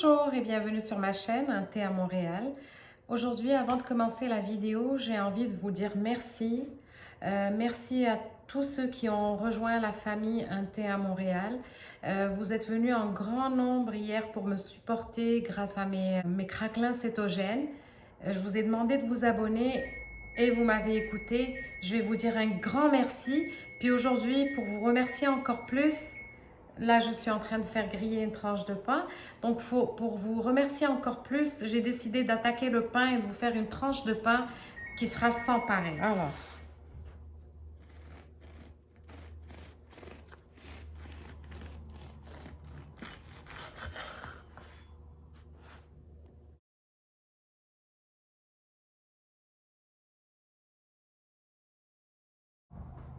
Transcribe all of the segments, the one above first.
Bonjour et bienvenue sur ma chaîne Un thé à Montréal. Aujourd'hui, avant de commencer la vidéo, j'ai envie de vous dire merci. Merci à tous ceux qui ont rejoint la famille Un thé à Montréal. Vous êtes venus en grand nombre hier pour me supporter grâce à mes craquelins cétogènes. Je vous ai demandé de vous abonner et vous m'avez écouté. Je vais vous dire un grand merci. Puis aujourd'hui, pour vous remercier encore plus, là, je suis en train de faire griller une tranche de pain. Donc, pour vous remercier encore plus, j'ai décidé d'attaquer le pain et de vous faire une tranche de pain qui sera sans pareil. Alors,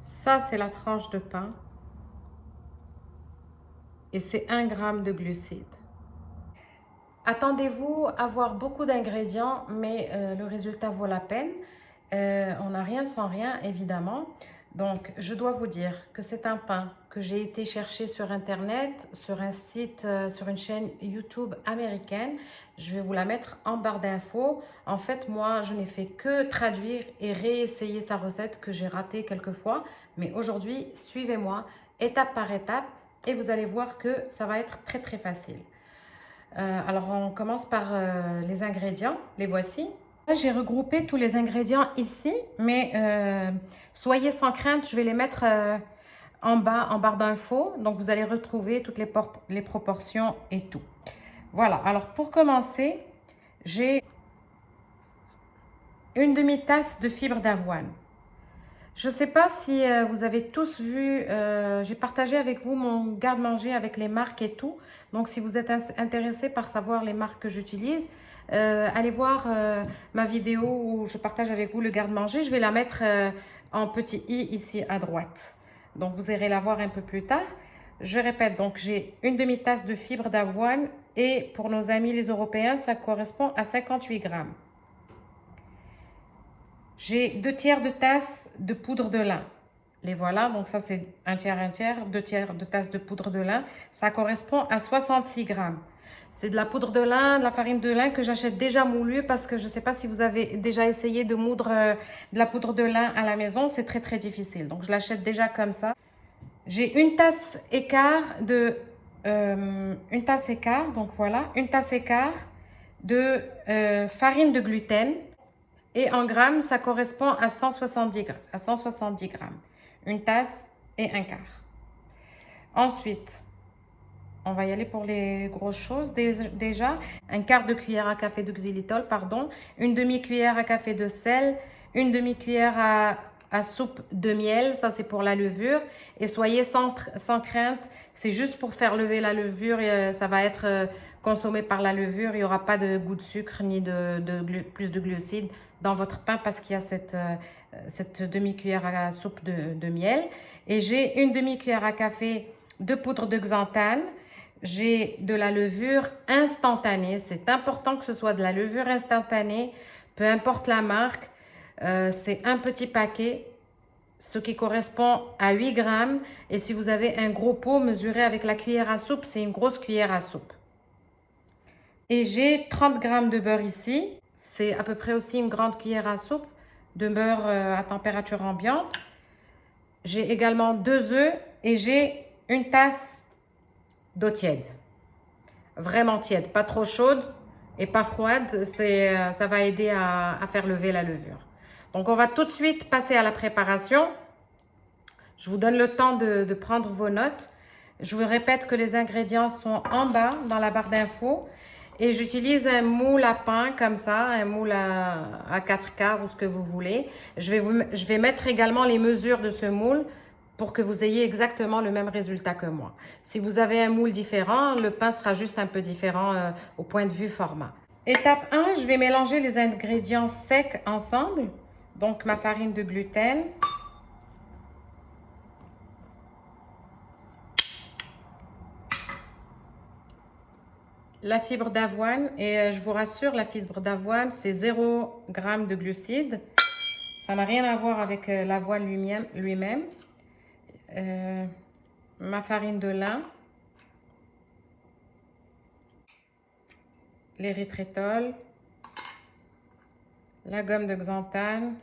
ça, c'est la tranche de pain et c'est 1 g de glucides. Attendez-vous à avoir beaucoup d'ingrédients, mais le résultat vaut la peine. On n'a rien sans rien, évidemment. Donc, je dois vous dire que c'est un pain que j'ai été chercher sur Internet, sur un site, sur une chaîne YouTube américaine. Je vais vous la mettre en barre d'infos. En fait, moi, je n'ai fait que traduire et réessayer sa recette que j'ai ratée quelques fois. Mais aujourd'hui, suivez-moi étape par étape et vous allez voir que ça va être très, très facile. Alors, on commence par les ingrédients. Les voici. Là, j'ai regroupé tous les ingrédients ici, mais soyez sans crainte, je vais les mettre en bas, en barre d'infos. Donc, vous allez retrouver toutes les proportions et tout. Voilà. Alors, pour commencer, j'ai une demi-tasse de fibre d'avoine. Je ne sais pas si vous avez tous vu, j'ai partagé avec vous mon garde-manger avec les marques et tout. Donc, si vous êtes intéressé par savoir les marques que j'utilise, allez voir ma vidéo où je partage avec vous le garde-manger. Je vais la mettre en petit i ici à droite. Donc, vous irez la voir un peu plus tard. Je répète, donc j'ai une demi-tasse de fibre d'avoine et pour nos amis les Européens, ça correspond à 58 grammes. J'ai 2 tiers de tasse de poudre de lin. Les voilà, donc ça c'est un tiers, 2 tiers de tasse de poudre de lin. Ça correspond à 66 grammes. C'est de la poudre de lin, de la farine de lin que j'achète déjà moulue parce que je ne sais pas si vous avez déjà essayé de moudre de la poudre de lin à la maison. C'est très très difficile, donc je l'achète déjà comme ça. J'ai une tasse écart donc voilà, une tasse écart de farine de gluten. Et en grammes, ça correspond à 170 grammes. Une tasse et un quart. Ensuite, on va y aller pour les grosses choses. Déjà, un quart de cuillère à café de xylitol, pardon. Une demi-cuillère à café de sel. Une demi-cuillère à soupe de miel. Ça, c'est pour la levure. Et soyez sans crainte. C'est juste pour faire lever la levure. Et, ça va être consommé par la levure. Il n'y aura pas de goût de sucre ni plus de glucides dans votre pain parce qu'il y a cette demi-cuillère à soupe de miel. Et j'ai une demi-cuillère à café de poudre de xanthane. J'ai de la levure instantanée. C'est important que ce soit de la levure instantanée, peu importe la marque. C'est un petit paquet, ce qui correspond à 8 grammes. Et si vous avez un gros pot, mesuré avec la cuillère à soupe, c'est une grosse cuillère à soupe. Et j'ai 30 grammes de beurre ici. C'est à peu près aussi une grande cuillère à soupe de beurre à température ambiante. J'ai également 2 œufs et j'ai une tasse d'eau tiède. Vraiment tiède, pas trop chaude et pas froide. Ça va aider à faire lever la levure. Donc, on va tout de suite passer à la préparation. Je vous donne le temps de prendre vos notes. Je vous répète que les ingrédients sont en bas dans la barre d'infos. Et j'utilise un moule à pain comme ça, un moule à 4 quarts ou ce que vous voulez. Je vais mettre également les mesures de ce moule pour que vous ayez exactement le même résultat que moi. Si vous avez un moule différent, le pain sera juste un peu différent au point de vue format. Étape 1, je vais mélanger les ingrédients secs ensemble. Donc ma farine de gluten, la fibre d'avoine, et je vous rassure, la fibre d'avoine, c'est 0 g de glucides. Ça n'a rien à voir avec l'avoine lui-même. Ma farine de lin. l'érythritol, la gomme de xanthane,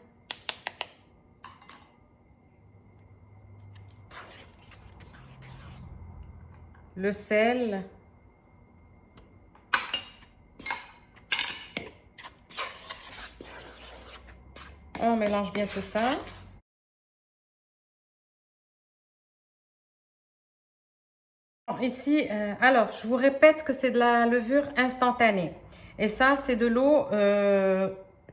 le sel, on mélange bien tout ça. Ici, alors, je vous répète que c'est de la levure instantanée. Et ça, c'est de l'eau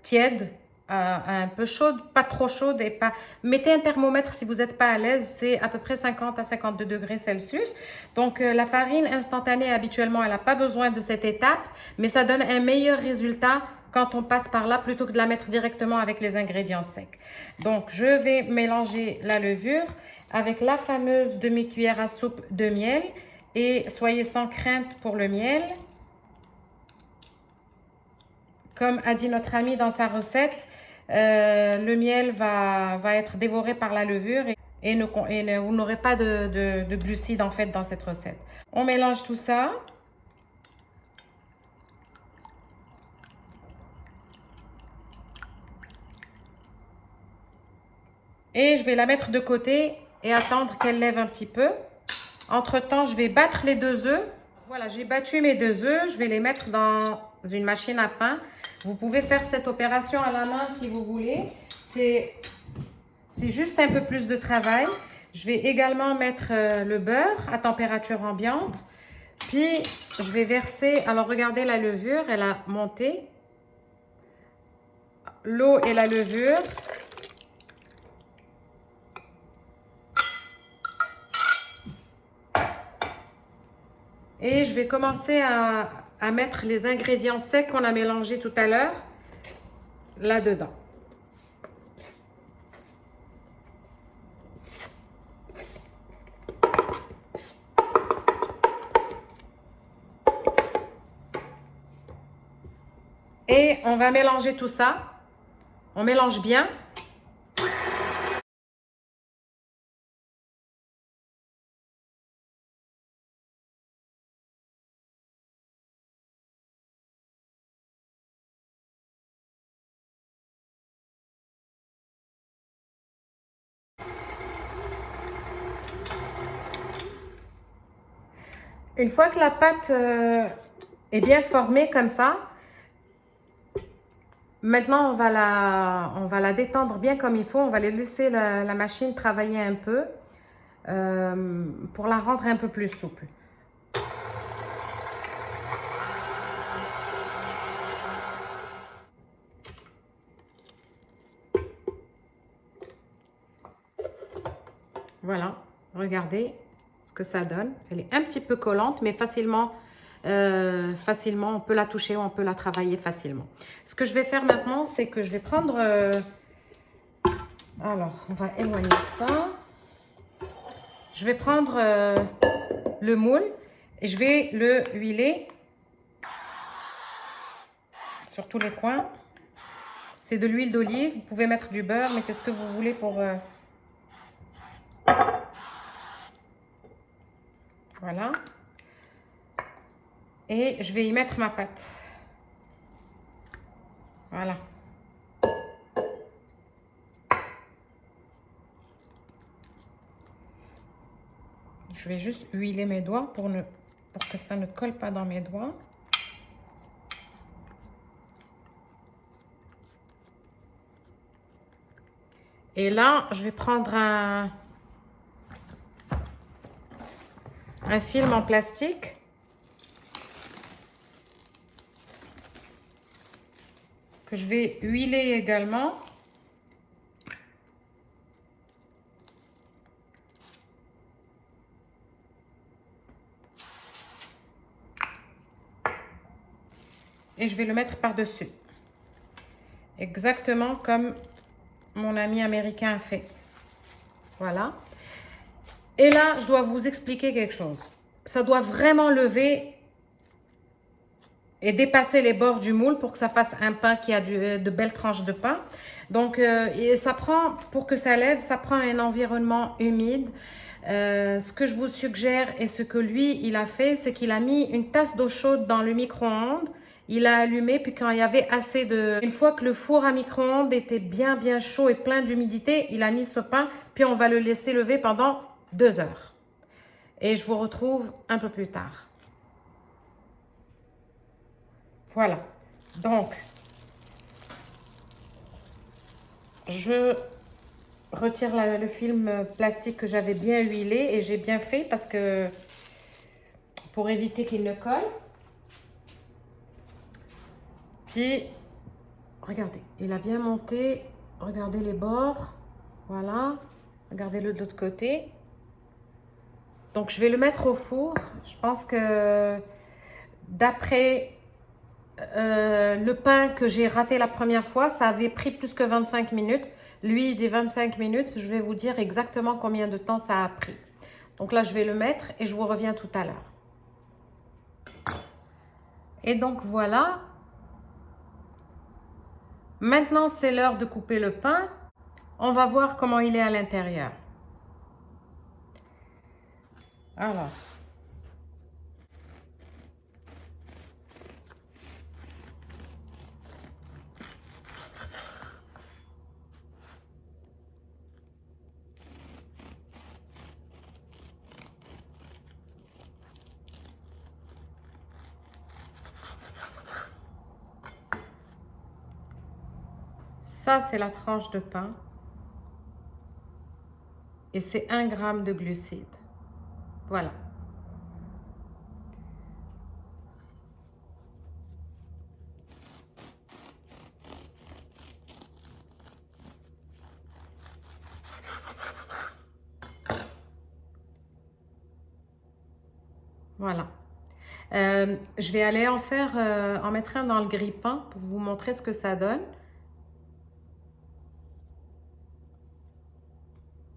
tiède, un peu chaude, pas trop chaude et pas... Mettez un thermomètre si vous n'êtes pas à l'aise, c'est à peu près 50 à 52 degrés Celsius. Donc, la farine instantanée, habituellement, elle n'a pas besoin de cette étape, mais ça donne un meilleur résultat quand on passe par là, plutôt que de la mettre directement avec les ingrédients secs. Donc, je vais mélanger la levure avec la fameuse demi-cuillère à soupe de miel. Et soyez sans crainte pour le miel. Comme a dit notre ami dans sa recette, le miel va être dévoré par la levure et vous n'aurez pas de glucides en fait dans cette recette. On mélange tout ça. Et je vais la mettre de côté et attendre qu'elle lève un petit peu. Entre-temps, je vais battre les 2 œufs. Voilà, j'ai battu mes 2 œufs. Je vais les mettre dans une machine à pain. Vous pouvez faire cette opération à la main si vous voulez. C'est juste un peu plus de travail. Je vais également mettre le beurre à température ambiante. Puis, je vais verser... Alors, regardez la levure, elle a monté. L'eau et la levure. Et je vais commencer à mettre les ingrédients secs qu'on a mélangés tout à l'heure là-dedans. Et on va mélanger tout ça. On mélange bien. Une fois que la pâte est bien formée comme ça, maintenant on va la détendre bien comme il faut. On va laisser la machine travailler un peu pour la rendre un peu plus souple. Voilà, regardez ce que ça donne. Elle est un petit peu collante, mais facilement, on peut la toucher ou on peut la travailler facilement. Ce que je vais faire maintenant, c'est que je vais prendre... alors, on va éloigner ça. Je vais prendre le moule et je vais le huiler sur tous les coins. C'est de l'huile d'olive. Vous pouvez mettre du beurre, mais qu'est-ce que vous voulez pour... Voilà. Et je vais y mettre ma pâte. Voilà. Je vais juste huiler mes doigts pour que ça ne colle pas dans mes doigts. Et là, je vais prendre un film en plastique. Que je vais huiler également. Et je vais le mettre par-dessus. Exactement comme mon ami américain a fait. Voilà. Et là, je dois vous expliquer quelque chose. Ça doit vraiment lever et dépasser les bords du moule pour que ça fasse un pain qui a de belles tranches de pain. Donc, et ça prend, pour que ça lève, ça prend un environnement humide. Ce que je vous suggère et ce que lui, il a fait, c'est qu'il a mis une tasse d'eau chaude dans le micro-ondes. il a allumé, puis quand il y avait assez de... Une fois que le four à micro-ondes était bien chaud et plein d'humidité, il a mis ce pain, puis on va le laisser lever pendant 2 heures. Et je vous retrouve un peu plus tard. Voilà. Donc, je retire le film plastique que j'avais bien huilé et j'ai bien fait parce que pour éviter qu'il ne colle. Puis, regardez, il a bien monté. Regardez les bords. Voilà. Regardez-le de l'autre côté. Donc, je vais le mettre au four. Je pense que d'après le pain que j'ai raté la première fois, ça avait pris plus que 25 minutes. Lui, il dit 25 minutes. Je vais vous dire exactement combien de temps ça a pris. Donc là, je vais le mettre et je vous reviens tout à l'heure. Et donc, voilà. Maintenant, c'est l'heure de couper le pain. On va voir comment il est à l'intérieur. Alors. Ça, c'est la tranche de pain. Et c'est 1 gramme de glucides. Voilà. Voilà. Je vais aller en mettre un dans le grille-pain pour vous montrer ce que ça donne.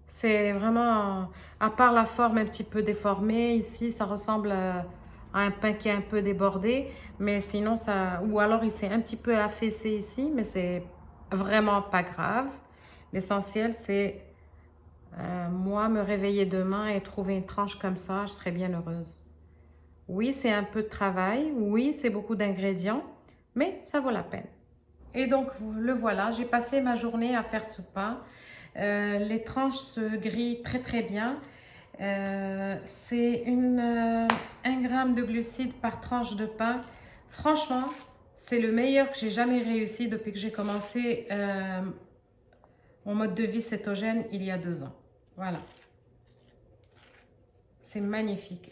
C'est vraiment, à part la forme un petit peu déformée, ici, ça ressemble à un pain qui est un peu débordé. Mais sinon, ça, ou alors il s'est un petit peu affaissé ici, mais c'est vraiment pas grave. L'essentiel, c'est moi me réveiller demain et trouver une tranche comme ça, je serais bien heureuse. Oui, c'est un peu de travail, oui, c'est beaucoup d'ingrédients, mais ça vaut la peine. Et donc, le voilà, j'ai passé ma journée à faire ce pain. Les tranches se grillent très bien. C'est 1 gramme de glucides par tranche de pain. Franchement, c'est le meilleur que j'ai jamais réussi depuis que j'ai commencé mon mode de vie cétogène il y a 2 ans. Voilà. C'est magnifique.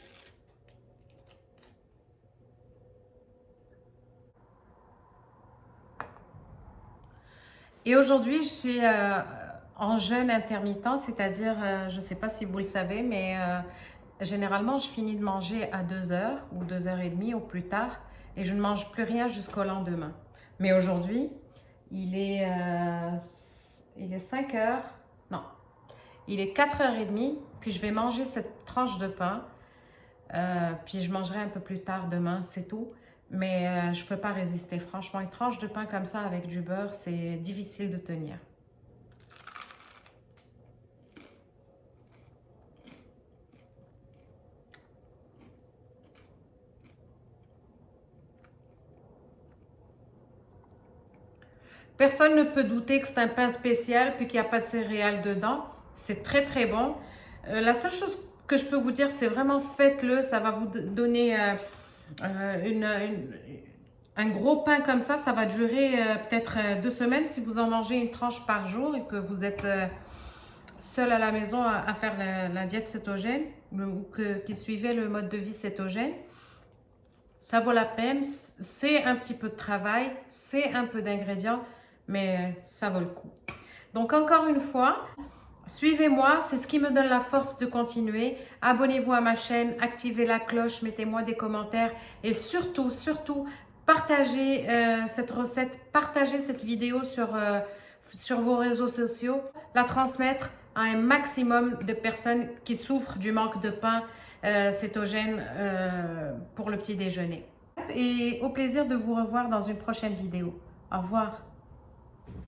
Et aujourd'hui, je suis en jeûne intermittent, c'est-à-dire, je ne sais pas si vous le savez, mais généralement, je finis de manger à 2 heures ou 2h30 au plus tard et je ne mange plus rien jusqu'au lendemain. Mais aujourd'hui, il est 5 heures, non, il est 4h30, puis je vais manger cette tranche de pain, puis je mangerai un peu plus tard demain, c'est tout. Mais je ne peux pas résister. Franchement, une tranche de pain comme ça avec du beurre, c'est difficile de tenir. Personne ne peut douter que c'est un pain spécial puis qu'il n'y a pas de céréales dedans. C'est très bon. La seule chose que je peux vous dire, c'est vraiment faites-le. Ça va vous donner un gros pain comme ça. Ça va durer peut-être 2 semaines si vous en mangez une tranche par jour et que vous êtes seul à la maison à faire la diète cétogène ou qui suivait le mode de vie cétogène. Ça vaut la peine. C'est un petit peu de travail, c'est un peu d'ingrédients, mais ça vaut le coup. Donc encore une fois, suivez-moi, c'est ce qui me donne la force de continuer. Abonnez-vous à ma chaîne, activez la cloche, mettez-moi des commentaires et surtout, partagez cette recette, partagez cette vidéo sur vos réseaux sociaux, la transmettre à un maximum de personnes qui souffrent du manque de pain cétogène pour le petit déjeuner. Et au plaisir de vous revoir dans une prochaine vidéo. Au revoir.